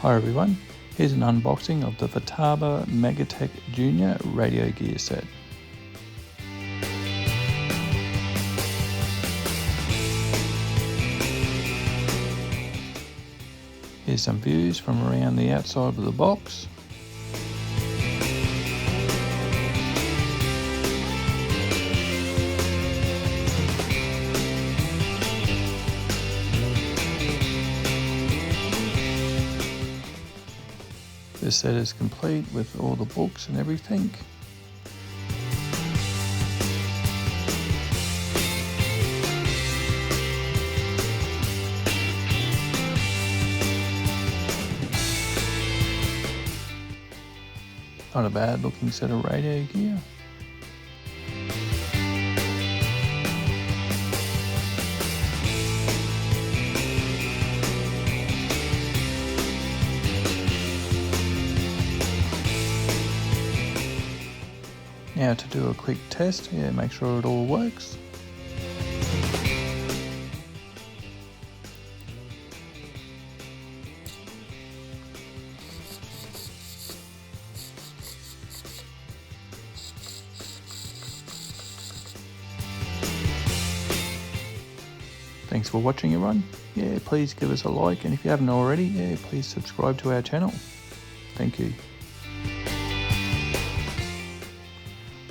Hi everyone, here's an unboxing of the Futaba Mega Tech Junior radio gear set. Here's some views from around the outside of the box. This set is complete with all the books and everything. Not a bad looking set of radio gear. Now to do a quick test, make sure it all works. Thanks for watching everyone. Please give us a like, and if you haven't already, please subscribe to our channel. Thank you.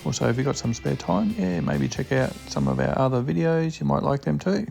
Also, if you've got some spare time, maybe check out some of our other videos. You might like them too.